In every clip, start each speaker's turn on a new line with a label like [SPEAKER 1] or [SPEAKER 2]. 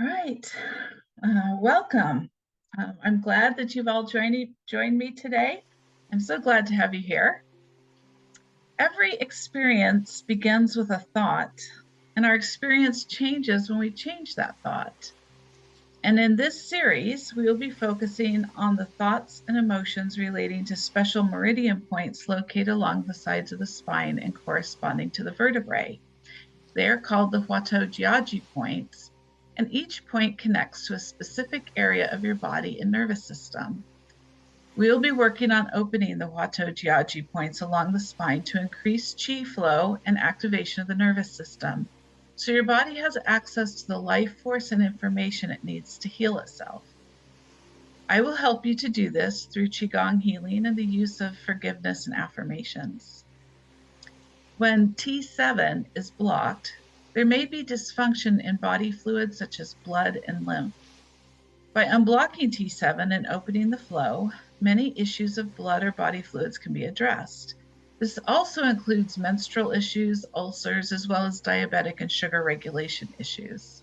[SPEAKER 1] All right, welcome. I'm glad that you've all joined me today. I'm so glad to have you here. Every experience begins with a thought, and our experience changes when we change that thought. And in this series, we will be focusing on the thoughts and emotions relating to special meridian points located along the sides of the spine and corresponding to the vertebrae. They are called the Huatuojiaji points, and each point connects to a specific area of your body and nervous system. We will be working on opening the Huatuojiaji points along the spine to increase qi flow and activation of the nervous system, so your body has access to the life force and information it needs to heal itself. I will help you to do this through Qigong healing and the use of forgiveness and affirmations. When T7 is blocked, there may be dysfunction in body fluids such as blood and lymph. By unblocking T7 and opening the flow, many issues of blood or body fluids can be addressed. This also includes menstrual issues, ulcers, as well as diabetic and sugar regulation issues.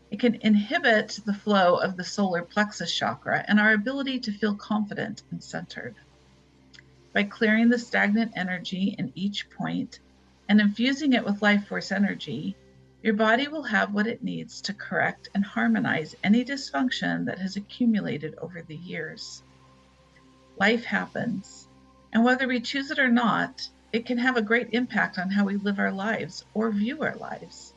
[SPEAKER 1] It can inhibit the flow of the solar plexus chakra and our ability to feel confident and centered. By clearing the stagnant energy in each point and infusing it with life force energy, your body will have what it needs to correct and harmonize any dysfunction that has accumulated over the years. Life happens, and whether we choose it or not, it can have a great impact on how we live our lives or view our lives.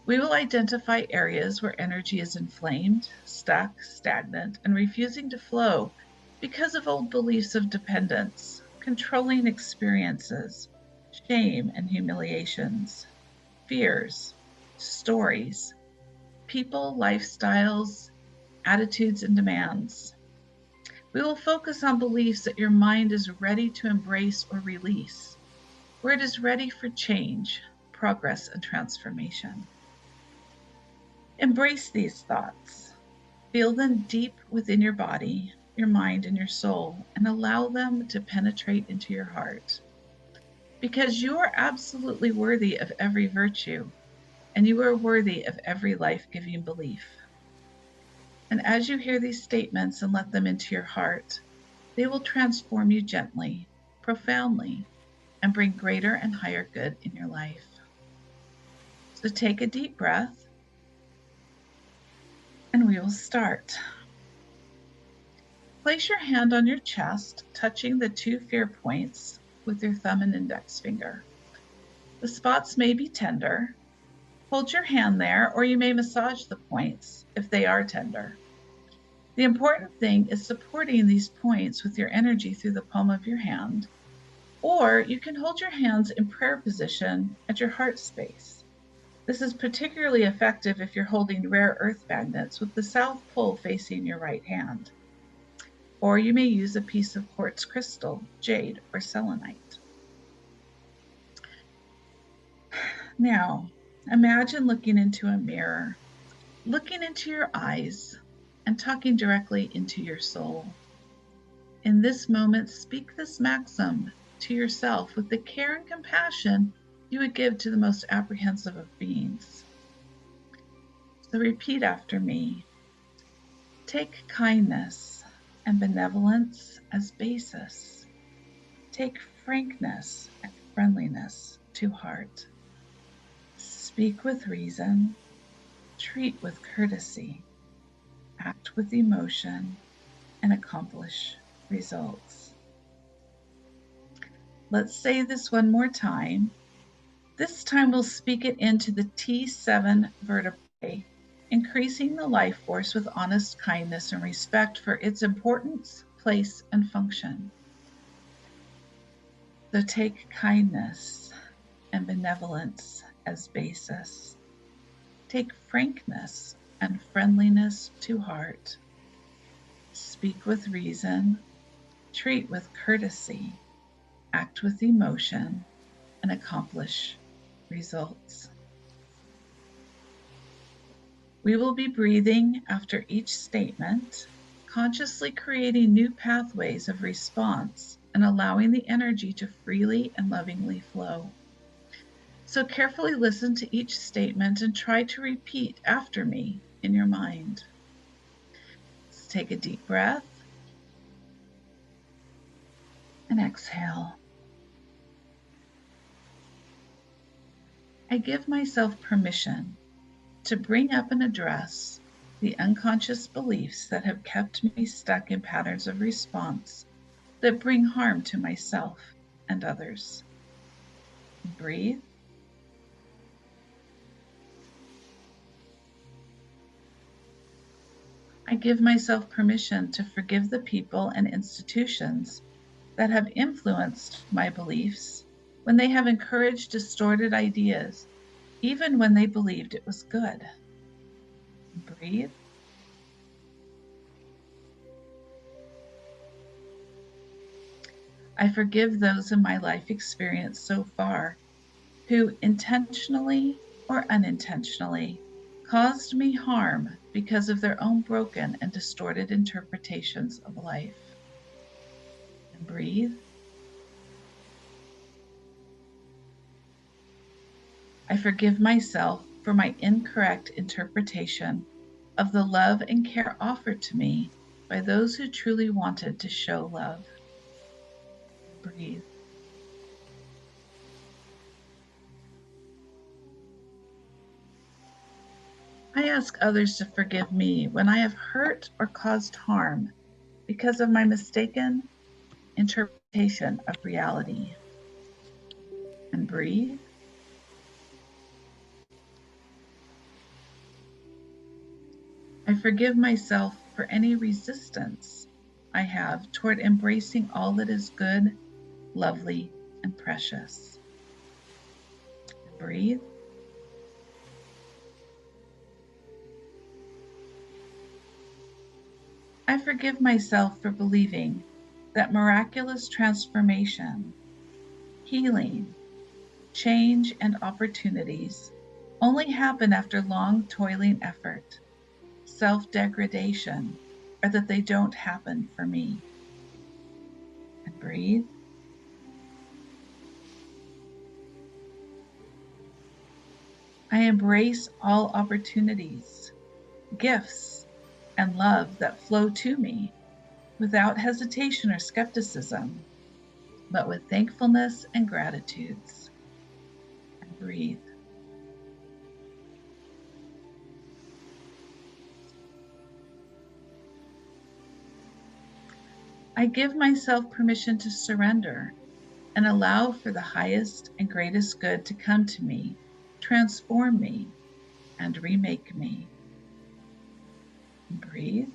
[SPEAKER 1] We will identify areas where energy is inflamed, stuck, stagnant, and refusing to flow because of old beliefs of dependence, controlling experiences, shame and humiliations, fears, stories, people, lifestyles, attitudes, and demands. We will focus on beliefs that your mind is ready to embrace or release, where it is ready for change, progress, and transformation. Embrace these thoughts. Feel them deep within your body, your mind, and your soul, and allow them to penetrate into your heart. Because you are absolutely worthy of every virtue, and you are worthy of every life-giving belief. And as you hear these statements and let them into your heart, they will transform you gently, profoundly, and bring greater and higher good in your life. So take a deep breath, and we will start. Place your hand on your chest, touching the two fear points with your thumb and index finger. The spots may be tender. Hold your hand there, or you may massage the points if they are tender. The important thing is supporting these points with your energy through the palm of your hand, or you can hold your hands in prayer position at your heart space. This is particularly effective if you're holding rare earth magnets with the south pole facing your right hand. Or you may use a piece of quartz crystal, jade, or selenite. Now, imagine looking into a mirror, looking into your eyes, and talking directly into your soul. In this moment, speak this maxim to yourself with the care and compassion you would give to the most apprehensive of beings. So repeat after me. Take kindness and benevolence as basis. Take frankness and friendliness to heart. Speak with reason, treat with courtesy, act with emotion, and accomplish results. Let's say this one more time. This time we'll speak it into the T7 vertebrae, increasing the life force with honest kindness and respect for its importance, place, and function. So take kindness and benevolence as basis. Take frankness and friendliness to heart. Speak with reason, treat with courtesy, act with emotion, and accomplish results. We will be breathing after each statement, consciously creating new pathways of response and allowing the energy to freely and lovingly flow. So carefully listen to each statement and try to repeat after me in your mind. Let's take a deep breath and exhale. I give myself permission to bring up and address the unconscious beliefs that have kept me stuck in patterns of response that bring harm to myself and others. Breathe. I give myself permission to forgive the people and institutions that have influenced my beliefs when they have encouraged distorted ideas, even when they believed it was good. Breathe. I forgive those in my life experience so far who intentionally or unintentionally caused me harm because of their own broken and distorted interpretations of life. And breathe. I forgive myself for my incorrect interpretation of the love and care offered to me by those who truly wanted to show love. Breathe. I ask others to forgive me when I have hurt or caused harm because of my mistaken interpretation of reality. And breathe. I forgive myself for any resistance I have toward embracing all that is good, lovely, and precious. And breathe. I forgive myself for believing that miraculous transformation, healing, change, and opportunities only happen after long toiling effort, self-degradation, or that they don't happen for me. And breathe. I embrace all opportunities, gifts, and love that flow to me without hesitation or skepticism, but with thankfulness and gratitudes. And breathe. I give myself permission to surrender and allow for the highest and greatest good to come to me, transform me, and remake me. And breathe.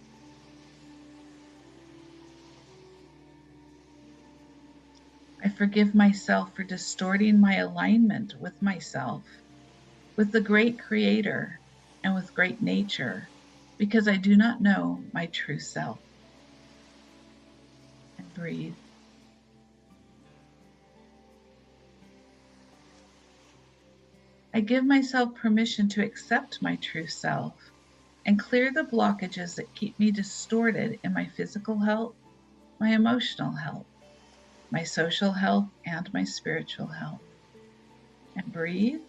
[SPEAKER 1] I forgive myself for distorting my alignment with myself, with the great Creator, and with great nature, because I do not know my true self. And breathe. I give myself permission to accept my true self and clear the blockages that keep me distorted in my physical health, my emotional health, my social health, and my spiritual health. And breathe.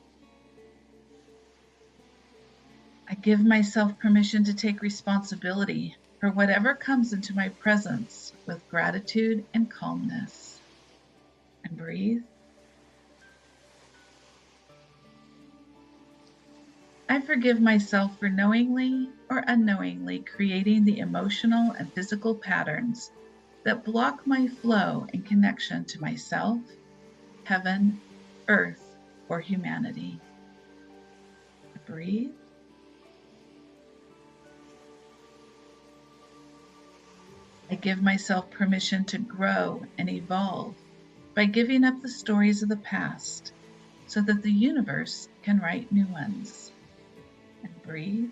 [SPEAKER 1] I give myself permission to take responsibility for whatever comes into my presence with gratitude and calmness. And breathe. I forgive myself for knowingly or unknowingly creating the emotional and physical patterns that block my flow and connection to myself, heaven, earth, or humanity. Breathe. I give myself permission to grow and evolve by giving up the stories of the past so that the universe can write new ones. And breathe.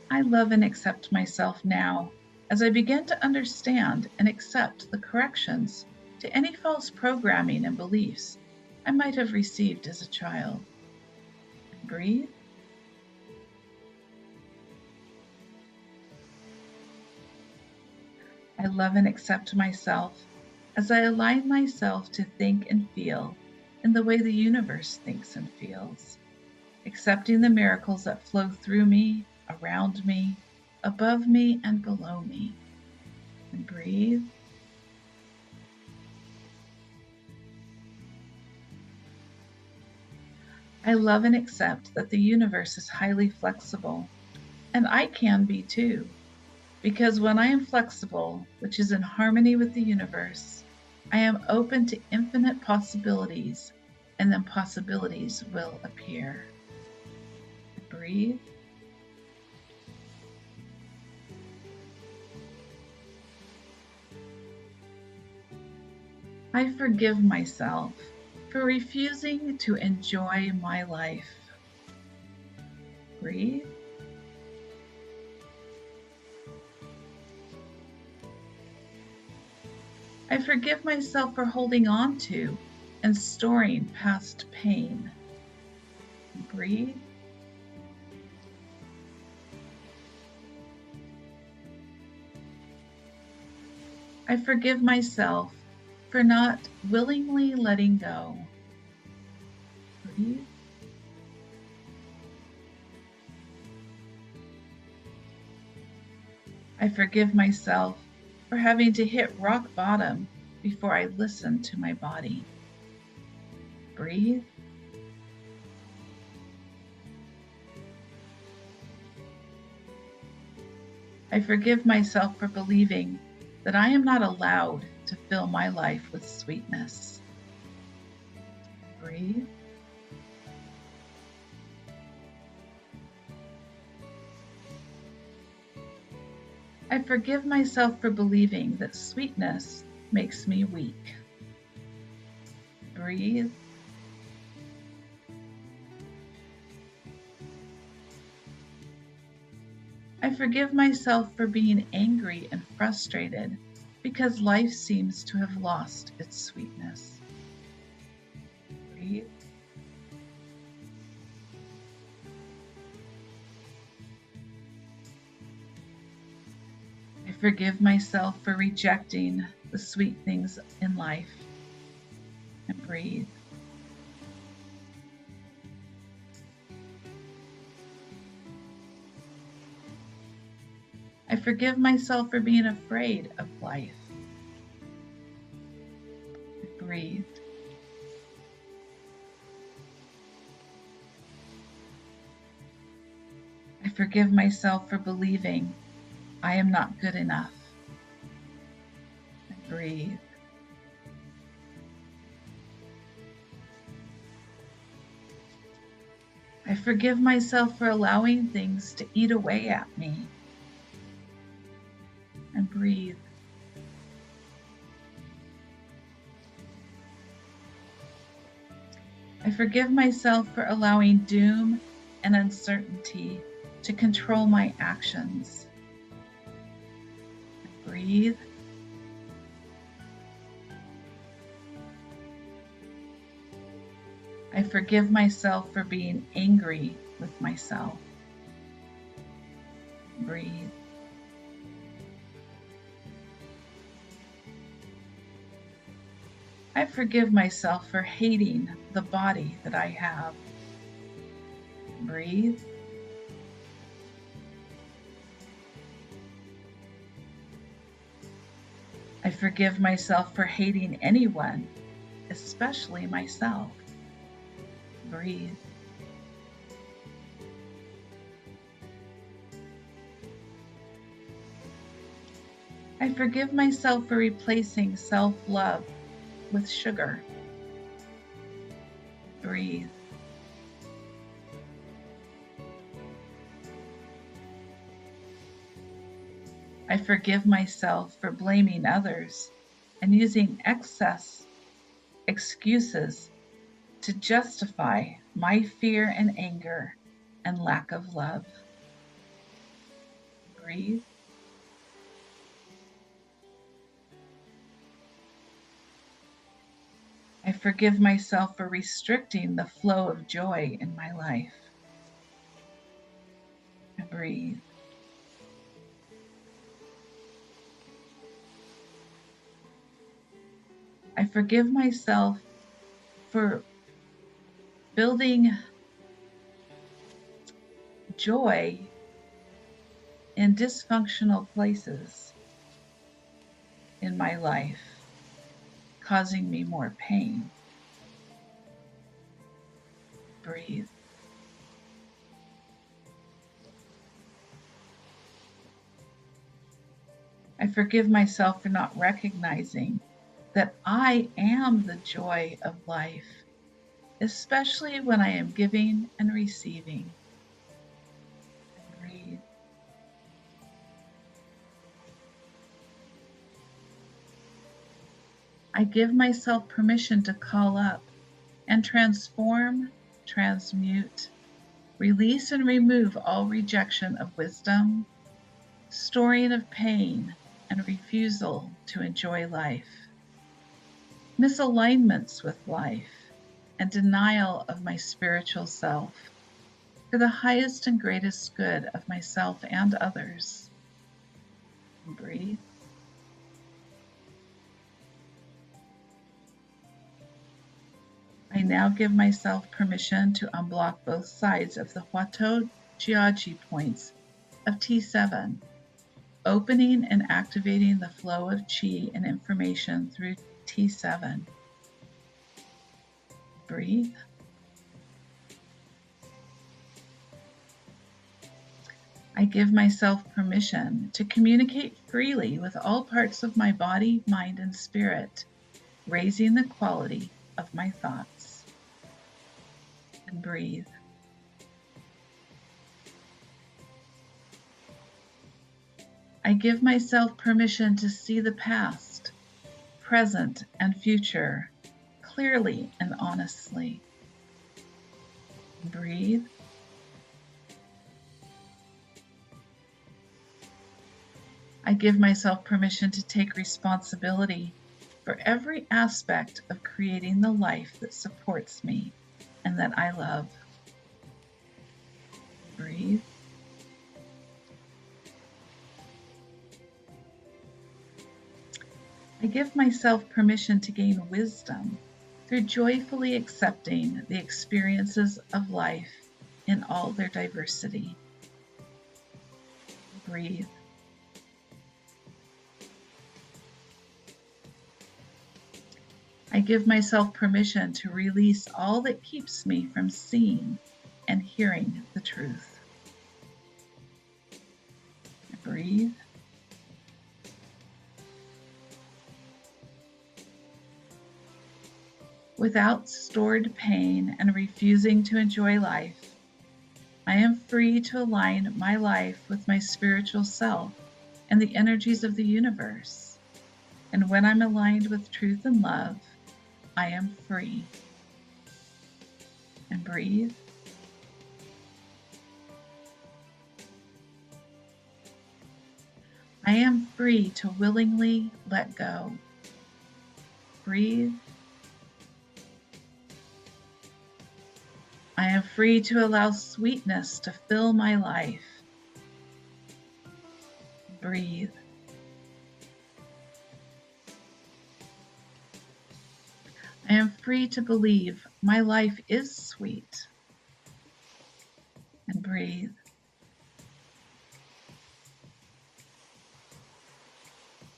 [SPEAKER 1] I love and accept myself now as I begin to understand and accept the corrections to any false programming and beliefs I might have received as a child. And breathe. I love and accept myself as I align myself to think and feel in the way the universe thinks and feels, accepting the miracles that flow through me, around me, above me, and below me. And breathe. I love and accept that the universe is highly flexible, and I can be too, because when I am flexible, which is in harmony with the universe, I am open to infinite possibilities, and then possibilities will appear. Breathe. I forgive myself for refusing to enjoy my life. Breathe. I forgive myself for holding on to and storing past pain. Breathe. I forgive myself for not willingly letting go. Breathe. I forgive myself for having to hit rock bottom before I listen to my body. Breathe. I forgive myself for believing that I am not allowed to fill my life with sweetness. Breathe. I forgive myself for believing that sweetness makes me weak. Breathe. I forgive myself for being angry and frustrated because life seems to have lost its sweetness. Breathe. I forgive myself for rejecting the sweet things in life. And breathe. I forgive myself for being afraid of life. Breathe. I forgive myself for believing I am not good enough. Breathe. I forgive myself for allowing things to eat away at me. And breathe. I forgive myself for allowing doom and uncertainty to control my actions. And breathe. I forgive myself for being angry with myself. Breathe. I forgive myself for hating the body that I have. Breathe. I forgive myself for hating anyone, especially myself. Breathe. I forgive myself for replacing self-love with sugar. Breathe. I forgive myself for blaming others and using excess excuses to justify my fear and anger and lack of love. Breathe. I forgive myself for restricting the flow of joy in my life. Breathe. forgive myself for building joy in dysfunctional places in my life, causing me more pain. Breathe. I forgive myself for not recognizing that I am the joy of life, especially when I am giving and receiving. Breathe. I give myself permission to call up and transform, transmute, release and remove all rejection of wisdom, storing of pain, and refusal to enjoy life, misalignments with life, and denial of my spiritual self for the highest and greatest good of myself and others. Breathe. I now give myself permission to unblock both sides of the Huatuojiaji points of T7, opening and activating the flow of chi and information through T7. Breathe. I give myself permission to communicate freely with all parts of my body, mind, and spirit, raising the quality of my thoughts. And breathe. I give myself permission to see the past, present, and future clearly and honestly. Breathe. I give myself permission to take responsibility for every aspect of creating the life that supports me and that I love. Breathe. I give myself permission to gain wisdom through joyfully accepting the experiences of life in all their diversity. Breathe. I give myself permission to release all that keeps me from seeing and hearing the truth. Breathe. Without stored pain and refusing to enjoy life, I am free to align my life with my spiritual self and the energies of the universe. And when I'm aligned with truth and love, I am free. And breathe. I am free to willingly let go. Breathe. I am free to allow sweetness to fill my life. Breathe. I am free to believe my life is sweet. And breathe.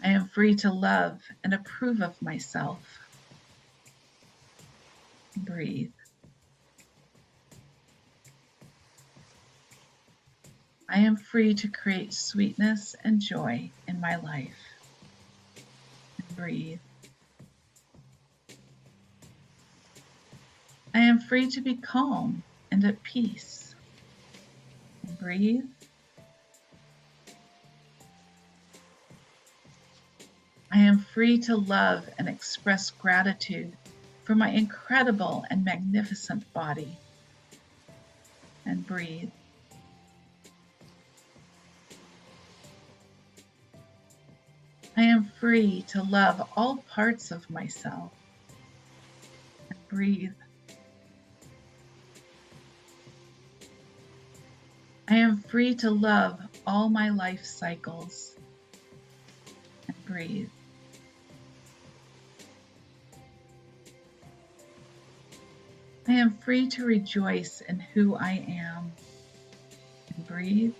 [SPEAKER 1] I am free to love and approve of myself. Breathe. I am free to create sweetness and joy in my life. And breathe. I am free to be calm and at peace. And breathe. I am free to love and express gratitude for my incredible and magnificent body. And breathe. I am free to love all parts of myself. And breathe. I am free to love all my life cycles. And breathe. I am free to rejoice in who I am. And breathe.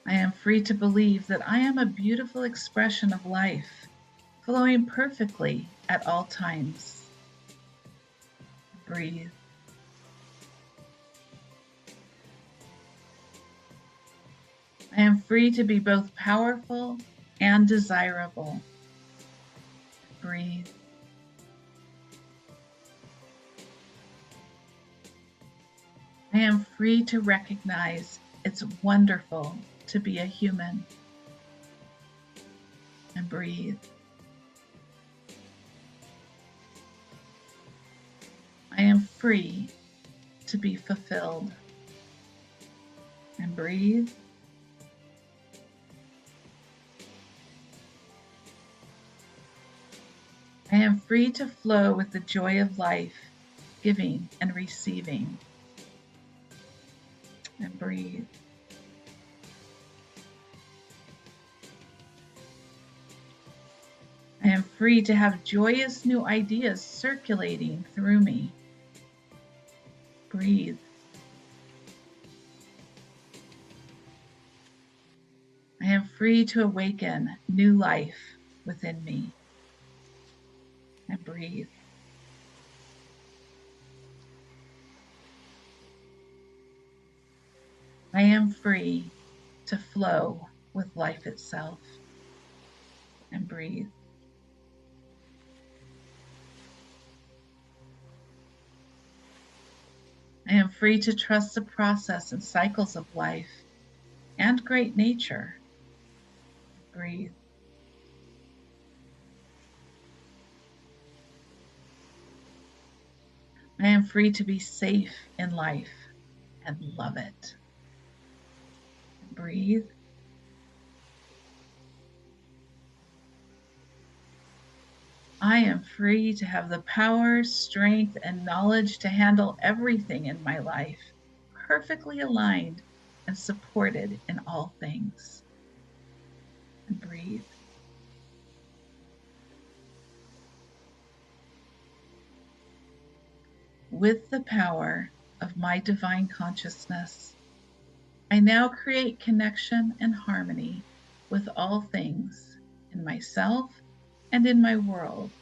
[SPEAKER 1] I am free to believe that I am a beautiful expression of life, flowing perfectly at all times. Breathe. I am free to be both powerful and desirable. Breathe. I am free to recognize it's wonderful to be a human. And breathe. I am free to be fulfilled. And breathe. I am free to flow with the joy of life, giving and receiving. And breathe. I am free to have joyous new ideas circulating through me. Breathe. I am free to awaken new life within me. And breathe. I am free to flow with life itself. And breathe. I am free to trust the process and cycles of life and great nature. Breathe. I am free to be safe in life and love it. Breathe. I am free to have the power, strength, and knowledge to handle everything in my life, perfectly aligned and supported in all things. And breathe. With the power of my divine consciousness, I now create connection and harmony with all things in myself and in my world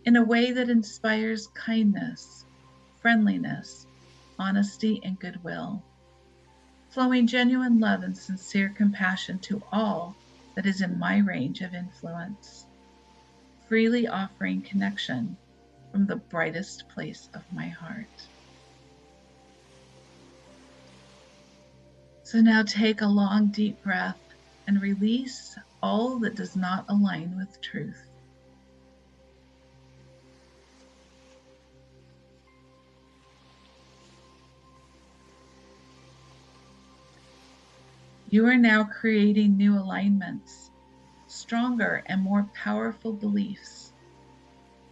[SPEAKER 1] in a way that inspires kindness, friendliness, honesty, and goodwill, flowing genuine love and sincere compassion to all that is in my range of influence, freely offering connection from the brightest place of my heart. So now take a long, deep breath and release all that does not align with truth. You are now creating new alignments, stronger and more powerful beliefs,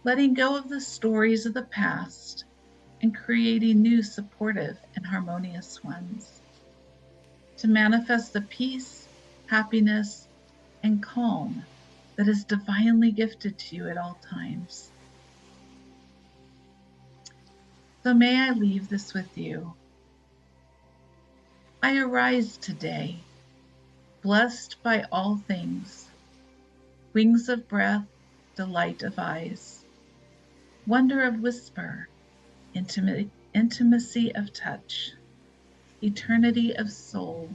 [SPEAKER 1] letting go of the stories of the past and creating new supportive and harmonious ones, to manifest the peace, happiness, and calm that is divinely gifted to you at all times. So may I leave this with you. I arise today, blessed by all things, wings of breath, delight of eyes, wonder of whisper, intimacy of touch, eternity of soul,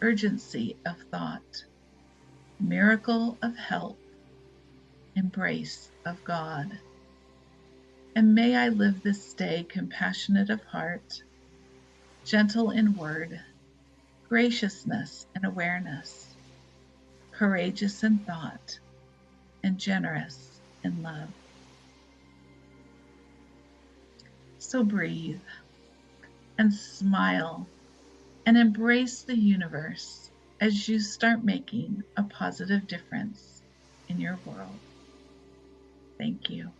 [SPEAKER 1] urgency of thought, miracle of help, embrace of God. And may I live this day compassionate of heart, gentle in word, graciousness and awareness, courageous in thought, and generous in love. So breathe and smile and embrace the universe as you start making a positive difference in your world. Thank you.